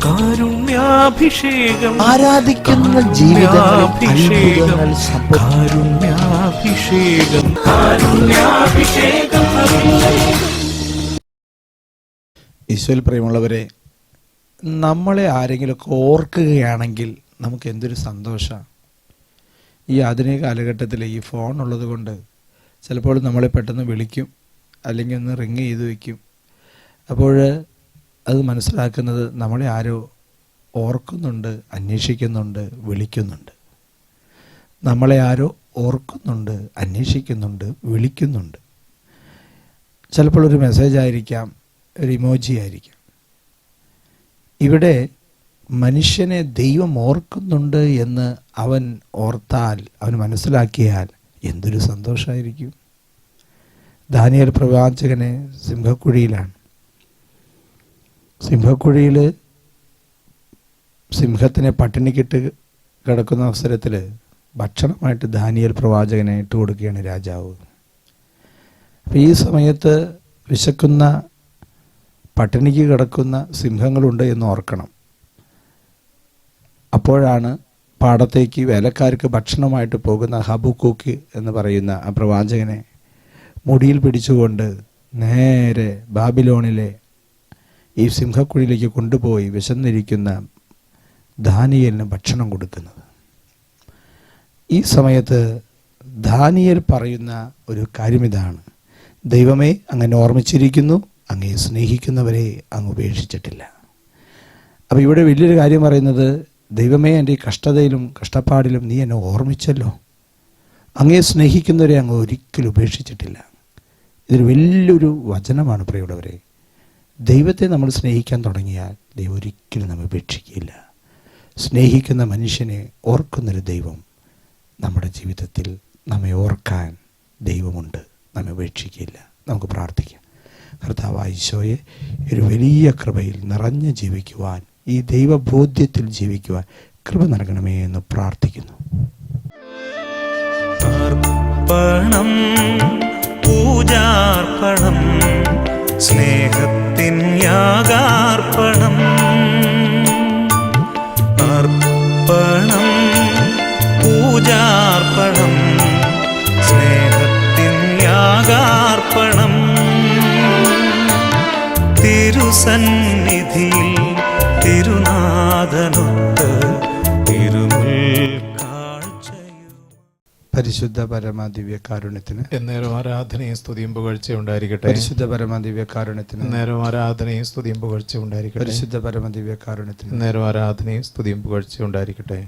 കാരുണ്യാഭിഷേകം, ആരാധിക്കുന്ന ജീവിതങ്ങൾ, കാരുണ്യാഭിഷേകം, കാരുണ്യാഭിഷേകം. ഈശോയിൽ പ്രിയമുള്ളവരെ, നമ്മളെ ആരെങ്കിലുമൊക്കെ ഓർക്കുകയാണെങ്കിൽ നമുക്ക് എന്തൊരു സന്തോഷമാണ്. ഈ ആധുനിക കാലഘട്ടത്തിൽ ഈ ഫോൺ ഉള്ളത് കൊണ്ട് ചിലപ്പോൾ നമ്മളെ പെട്ടെന്ന് വിളിക്കും, അല്ലെങ്കിൽ ഒന്ന് റിങ് ചെയ്ത് വയ്ക്കും. അപ്പോൾ അത് മനസ്സിലാക്കുന്നത് നമ്മളെ ആരോ ഓർക്കുന്നുണ്ട്, അന്വേഷിക്കുന്നുണ്ട്, വിളിക്കുന്നുണ്ട്. നമ്മളെ ആരോ ഓർക്കുന്നുണ്ട്, അന്വേഷിക്കുന്നുണ്ട്, വിളിക്കുന്നുണ്ട്. ചിലപ്പോൾ ഒരു മെസ്സേജ് ആയിരിക്കാം, ഒരു ഇമോജി ആയിരിക്കാം. ഇവിടെ മനുഷ്യനെ ദൈവം ഓർക്കുന്നുണ്ട് എന്ന് അവൻ ഓർത്താൽ, അവൻ മനസ്സിലാക്കിയാൽ എന്തൊരു സന്തോഷമായിരിക്കും. ദാനിയേൽ പ്രവാചകനെ സിംഹക്കുഴിയിലാണ്. സിംഹക്കുഴിയിൽ സിംഹത്തിനെ പട്ടിണിക്കിട്ട് കിടക്കുന്ന അവസരത്തിൽ ഭക്ഷണമായിട്ട് ദാനിയേൽ പ്രവാചകനെ ഇട്ട് കൊടുക്കുകയാണ് രാജാവ്. അപ്പോൾ ഈ സമയത്ത് വിശക്കുന്ന, പട്ടിണിക്ക് കിടക്കുന്ന സിംഹങ്ങളുണ്ട് എന്ന് ഓർക്കണം. അപ്പോഴാണ് പാടത്തേക്ക് വേലക്കാർക്ക് ഭക്ഷണമായിട്ട് പോകുന്ന ഹബക്കൂക്ക് എന്ന് പറയുന്ന ആ പ്രവാചകനെ മുടിയിൽ പിടിച്ചുകൊണ്ട് നേരെ ബാബിലോണിലെ ഈ സിംഹക്കുഴിയിലേക്ക് കൊണ്ടുപോയി വിശന്നിരിക്കുന്ന ദാനിയേലിന് ഭക്ഷണം കൊടുക്കുന്നത്. ഈ സമയത്ത് ദാനിയേൽ പറയുന്ന ഒരു കാര്യം ഇതാണ്: ദൈവമേ, അങ്ങനെ ഓർമ്മിച്ചിരിക്കുന്നു, അങ്ങയെ സ്നേഹിക്കുന്നവരെ അങ്ങ് ഉപേക്ഷിച്ചിട്ടില്ല. അപ്പോൾ ഇവിടെ വലിയൊരു കാര്യം പറയുന്നത്, ദൈവമേ, എൻ്റെ ഈ കഷ്ടതയിലും കഷ്ടപ്പാടിലും നീ എന്നെ ഓർമ്മിച്ചല്ലോ, അങ്ങയെ സ്നേഹിക്കുന്നവരെ അങ്ങ് ഒരിക്കലും ഉപേക്ഷിച്ചിട്ടില്ല. ഇതൊരു വലിയൊരു വചനമാണ് പ്രിയമുള്ളവരെ. ദൈവത്തെ നമ്മൾ സ്നേഹിക്കാൻ തുടങ്ങിയാൽ ദൈവം ഒരിക്കലും നമ്മെ ഉപേക്ഷിക്കില്ല. സ്നേഹിക്കുന്ന മനുഷ്യനെ ഓർക്കുന്നൊരു ദൈവം നമ്മുടെ ജീവിതത്തിൽ നമ്മെ ഓർക്കാൻ ദൈവമുണ്ട്, നമ്മെ ഉപേക്ഷിക്കില്ല. നമുക്ക് പ്രാർത്ഥിക്കാം. കർത്താവായ ഈശോയെ, ഒരു വലിയ കൃപയിൽ നിറഞ്ഞ് ജീവിക്കുവാൻ, ഈ ദൈവബോധ്യത്തിൽ ജീവിക്കുവാൻ കൃപ നൽകണമേ എന്ന് പ്രാർത്ഥിക്കുന്നു. അർപ്പണം, പൂജാർപ്പണം, സ്നേഹത്തിൻ യാഗാർപ്പണം. അർപ്പണം, പൂജാർപ്പണം, സ്നേഹത്തിൻ യാഗാർപ്പണം. തിരുസന്നിധിയിൽ തിരുനാഥനൊത്ത് തിരുമുൽ കാഴ്ചയും. പരിശുദ്ധ പരമദിവ്യകാരുണ്യത്തിന് എന്നേരം ആരാധനയും സ്തുതിയും പുകഴ്ചയും ഉണ്ടായിരിക്കട്ടെ. പരിശുദ്ധ പരമദിവ്യകാരുണ്യത്തിന് എന്നേരം ആരാധനയും സ്തുതിയും പുകഴ്ചയും ഉണ്ടായിരിക്കട്ടെ. പരിശുദ്ധ പരമദിവ്യകാരുണ്യത്തിന് എന്നേരം ആരാധനയും സ്തുതിയും പുകഴ്ചയും ഉണ്ടായിരിക്കട്ടെ.